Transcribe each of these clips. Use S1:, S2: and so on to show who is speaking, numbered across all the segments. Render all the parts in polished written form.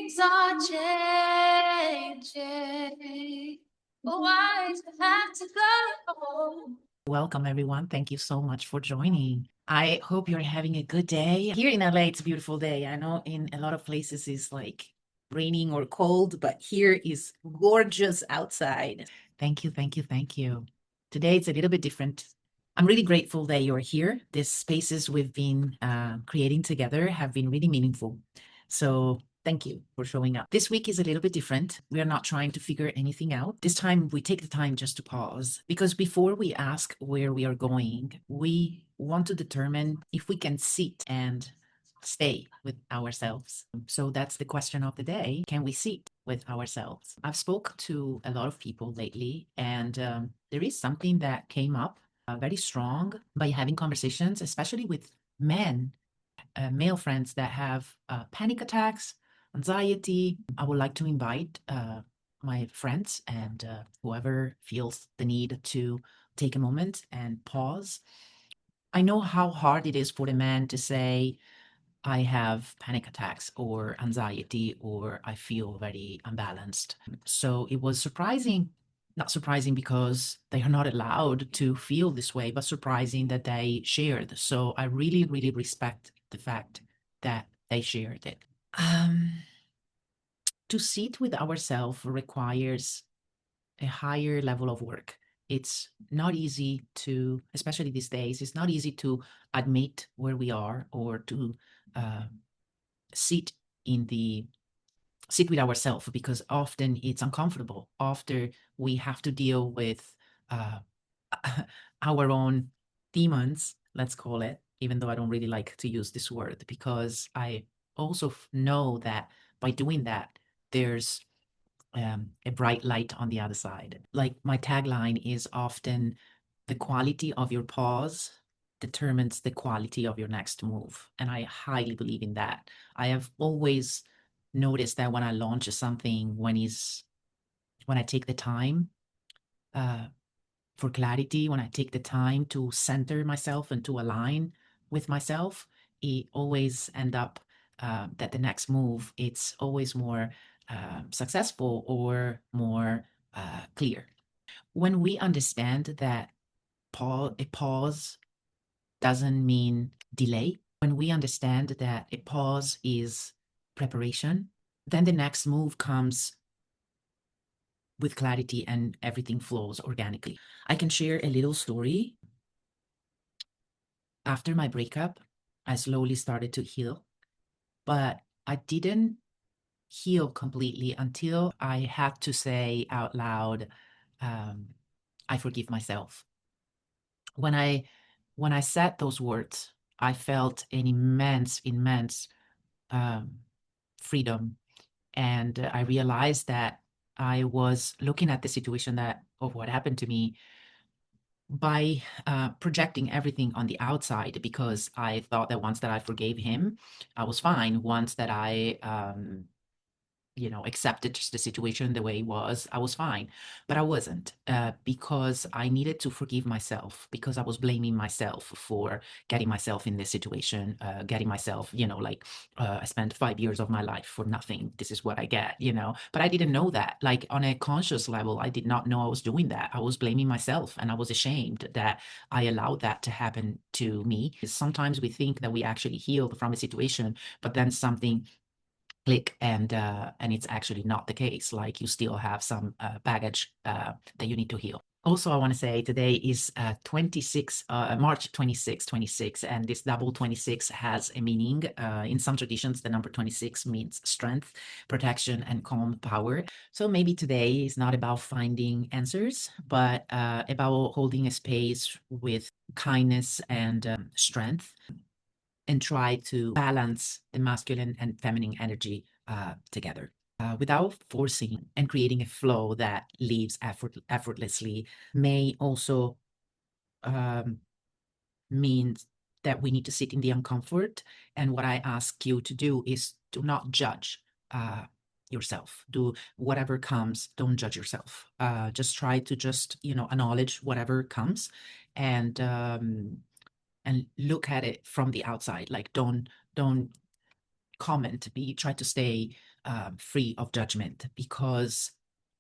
S1: things are changing. But why does it have to go? Welcome, everyone. Thank you so much for joining. I hope you're having a good day. Here in LA, it's a beautiful day. I know in a lot of places it's like raining or cold, but here is gorgeous outside. Thank you, thank you, thank you. Today it's a little bit different. I'm really grateful that you're here. These spaces we've been creating together have been really meaningful. So thank you for showing up. This week is a little bit different. We are not trying to figure anything out. This time we take the time just to pause because before we ask where we are going, we want to determine if we can sit and stay with ourselves. So that's the question of the day. Can we sit with ourselves? I've spoke to a lot of people lately, and there is something that came up very strong by having conversations, especially with men, male friends that have panic attacks, anxiety. I would like to invite my friends and whoever feels the need to take a moment and pause. I know how hard it is for a man to say, I have panic attacks or anxiety, or I feel very unbalanced. So it was surprising, not surprising because they are not allowed to feel this way, but surprising that they shared. So I really, really respect the fact that they shared it. To sit with ourselves requires a higher level of work. It's not easy to, especially these days, it's not easy to admit where we are or to uh, sit in the sit with ourselves because often it's uncomfortable after we have to deal with uh, our own demons, let's call it, even though I don't really like to use this word because I also know that by doing that, there's a bright light on the other side. Like my tagline is often the quality of your pause determines the quality of your next move. And I highly believe in that. I have always noticed that when I launch something, when I take the time uh, for clarity, when I take the time to center myself and to align with myself, it always end up that the next move, it's always more successful or more clear. When we understand that a pause doesn't mean delay, when we understand that a pause is preparation, then the next move comes with clarity and everything flows organically. I can share a little story. After my breakup, I slowly started to heal, but I didn't heal completely until I had to say out loud, um, I forgive myself. When I said those words, I felt an immense um, freedom, and I realized that I was looking at the situation that of what happened to me by projecting everything on the outside because I thought that once that I forgave him, I was fine. Once that I accepted just the situation the way it was, I was fine. But I wasn't because I needed to forgive myself because I was blaming myself for getting myself in this situation, getting myself, I spent 5 years of my life for nothing. This is what I get. But I didn't know that. Like on a conscious level, I did not know I was doing that. I was blaming myself and I was ashamed that I allowed that to happen to me. Sometimes we think that we actually healed from a situation, but then something click and it's actually not the case. Like you still have some baggage that you need to heal. Also, I want to say today is March 26, 26, and this double 26 has a meaning. In some traditions, the number 26 means strength, protection, and calm power. So maybe today is not about finding answers, but about holding a space with kindness and strength and try to balance the masculine and feminine energy together without forcing and creating a flow that leaves effortlessly may also um, mean that we need to sit in the uncomfort. And what I ask you to do is to not judge yourself. Do whatever comes, don't judge yourself. Just try to acknowledge whatever comes and look at it from the outside. Like don't common to be try to stay free of judgment, because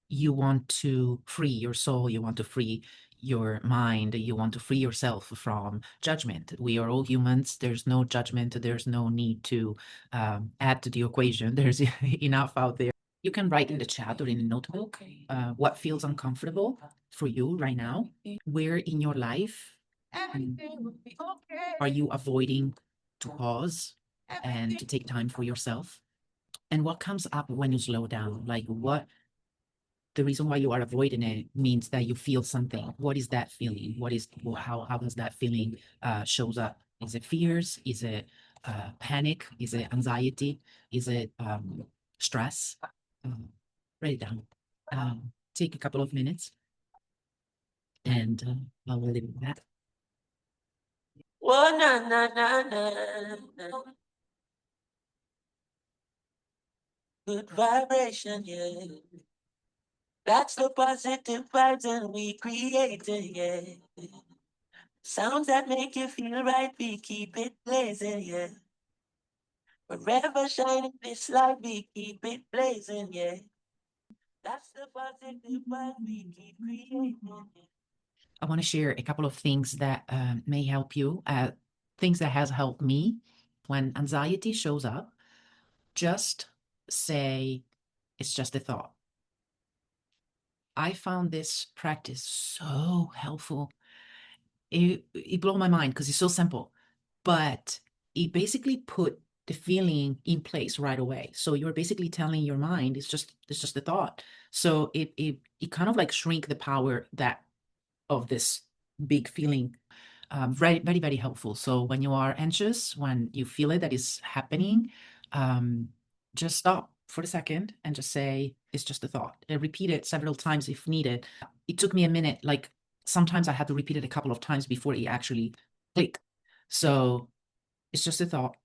S1: you want to free your soul, you want to free your mind, you want to free yourself from judgment. We are all humans. There's no judgment. There's no need to add to the equation. There's enough out there. You can write in the chat or in a notebook what feels uncomfortable for you right now. Where in your life are you avoiding to pause and to take time for yourself? And what comes up when you slow down? Like, what the reason why you are avoiding it means that you feel something. What is that feeling? How does that feeling shows up? Is it fears? Is it panic? Is it anxiety? Is it stress? Write it down. Take a couple of minutes, and I will leave it at that.
S2: Oh, na, na, na, na. Good vibration, yeah. That's the positive vibes and we creating, yeah. Sounds that make you feel right, we keep it blazing, yeah. Forever shining this light, we keep it blazing, yeah. That's the positive vibe we keep creating, yeah.
S1: I want to share a couple of things that may help you, things that has helped me when anxiety shows up. Just say, it's just a thought. I found this practice so helpful. It blew my mind because it's so simple, but it basically put the feeling in place right away. So you're basically telling your mind it's just a thought. So it kind of like shrink the power that of this big feeling. Very, very, very helpful. So when you are anxious, when you feel it that is happening, just stop for a second and just say, it's just a thought. And repeat it several times if needed. It took me a minute. Like sometimes I had to repeat it a couple of times before it actually clicked. So it's just a thought.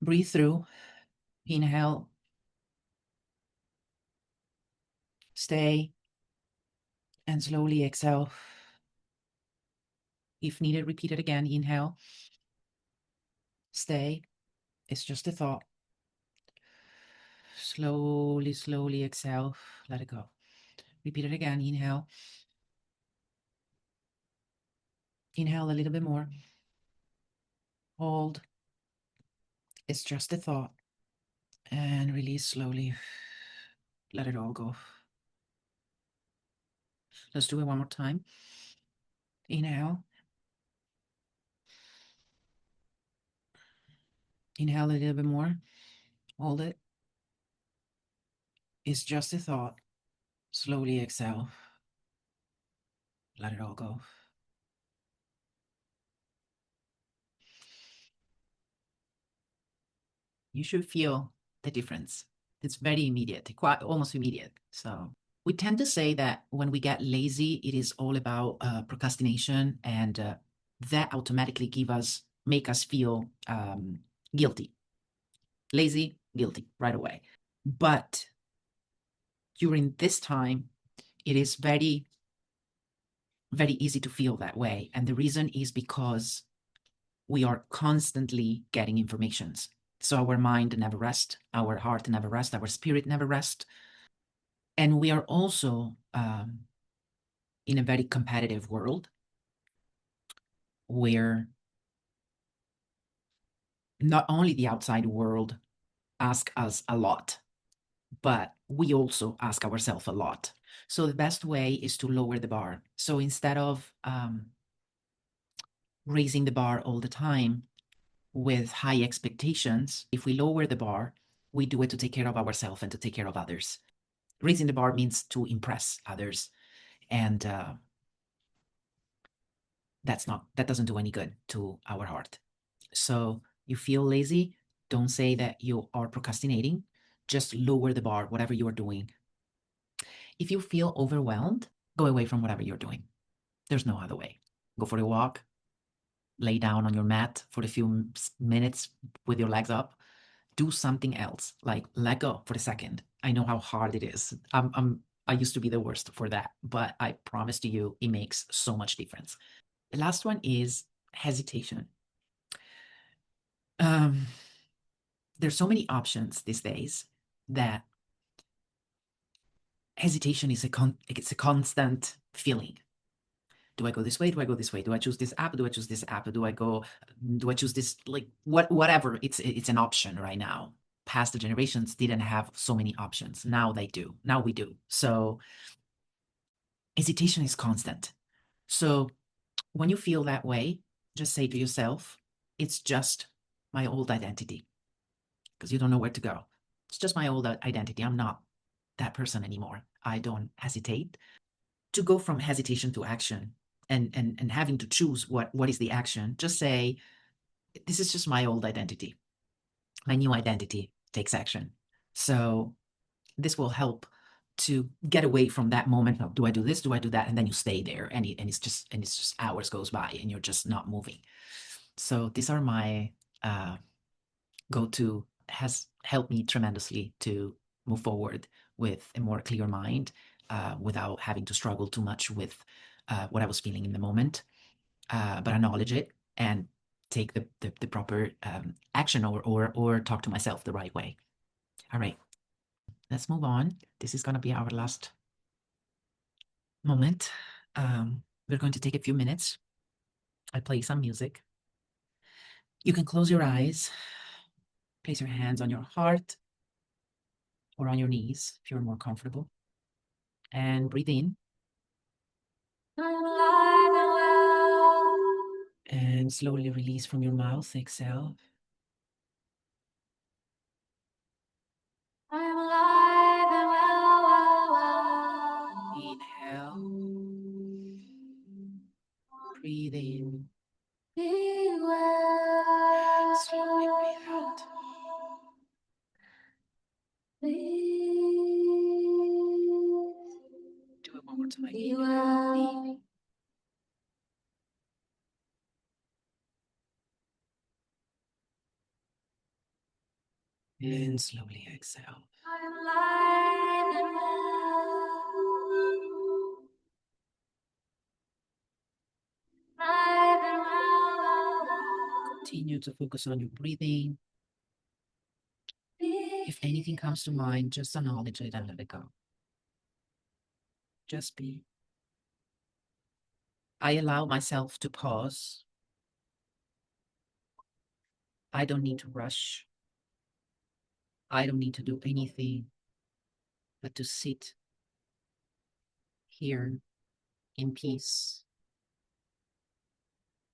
S1: Breathe through, inhale, stay, and slowly exhale. If needed, repeat it again. Inhale, stay. It's just a thought. Slowly, slowly exhale. Let it go. Repeat it again. Inhale. Inhale a little bit more. Hold. It's just a thought. And release slowly. Let it all go. Let's do it one more time. Inhale. Inhale a little bit more. Hold it. It's just a thought. Slowly exhale. Let it all go. You should feel the difference. It's very immediate, quite almost immediate. So we tend to say that when we get lazy, it is all about procrastination, and that automatically make us feel guilty. Lazy, guilty right away. But during this time, it is very, very easy to feel that way. And the reason is because we are constantly getting informations. So our mind never rests, our heart never rests, our spirit never rests. And we are also in a very competitive world where not only the outside world asks us a lot, but we also ask ourselves a lot. So the best way is to lower the bar. So instead of raising the bar all the time with high expectations, if we lower the bar, we do it to take care of ourselves and to take care of others. Raising the bar means to impress others, and that doesn't do any good to our heart. So you feel lazy, don't say that you are procrastinating. Just lower the bar, whatever you are doing. If you feel overwhelmed, go away from whatever you're doing. There's no other way. Go for a walk, lay down on your mat for a few minutes with your legs up. Do something else, like let go for a second. I know how hard it is. I used to be the worst for that, but I promise to you, it makes so much difference. The last one is hesitation. there's so many options these days that hesitation is it's a constant feeling. Do I go this way? Do I go this way? Do I choose this app? Do I choose this app? Do I choose this, like, whatever? It's an option right now. Past generations didn't have so many options. Now they do. Now we do. So hesitation is constant. So when you feel that way, just say to yourself, it's just my old identity, because you don't know where to go. It's just my old identity. I'm not that person anymore. I don't hesitate. To go from hesitation to action and having to choose what is the action, just say, this is just my old identity. My new identity takes action. So this will help to get away from that moment of, do I do this? Do I do that? And then you stay there, and it's just hours goes by and you're just not moving. So these are my go-to, has helped me tremendously to move forward with a more clear mind, without having to struggle too much with what I was feeling in the moment, but acknowledge it and take the proper action, or talk to myself the right way. All right, let's move on. This is going to be our last moment. We're going to take a few minutes. I play some music. You can close your eyes, place your hands on your heart or on your knees if you're more comfortable, and breathe in. And slowly release from your mouth. Exhale. I'm alive and well. Inhale. Breathe in. Be well. Slowly breathe out. Do it one more time. Be well. And slowly exhale. I'm alive and well. Alive and well. Continue to focus on your breathing. If anything comes to mind, just acknowledge it and let it go. Just be. I allow myself to pause. I don't need to rush. I don't need to do anything but to sit here in peace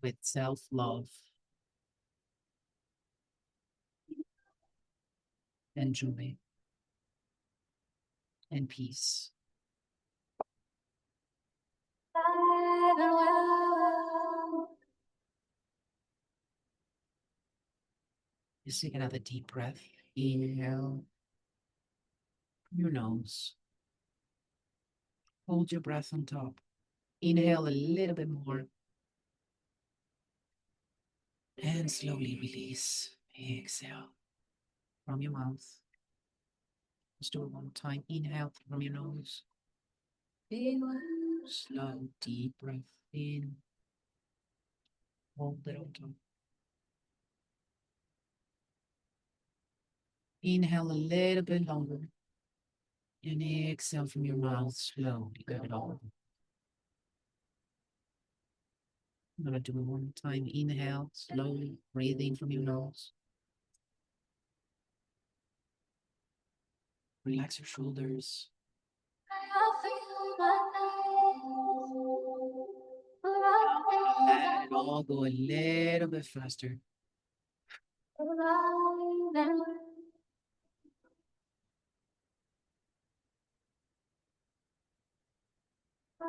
S1: with self-love and joy and peace. Just take another deep breath. Inhale from your nose. Hold your breath on top. Inhale a little bit more. And slowly release. Exhale from your mouth. Let's do it one more time. Inhale from your nose. Slow, deep breath in. Hold it on top. Inhale a little bit longer. And exhale from your mouth slowly. Let it all. I'm going to do it one more time. Inhale slowly. Breathe in from your nose. Relax your shoulders. Let it all go a little bit faster.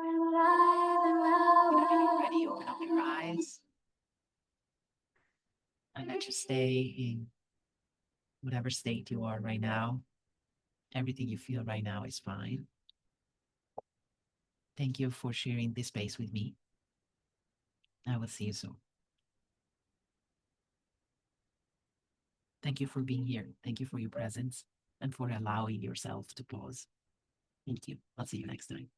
S1: Whenever you're ready, open up your eyes and let you stay in whatever state you are right now. Everything you feel right now is fine. Thank you for sharing this space with me. I will see you soon. Thank you for being here. Thank you for your presence and for allowing yourself to pause. Thank you. I'll see you next time.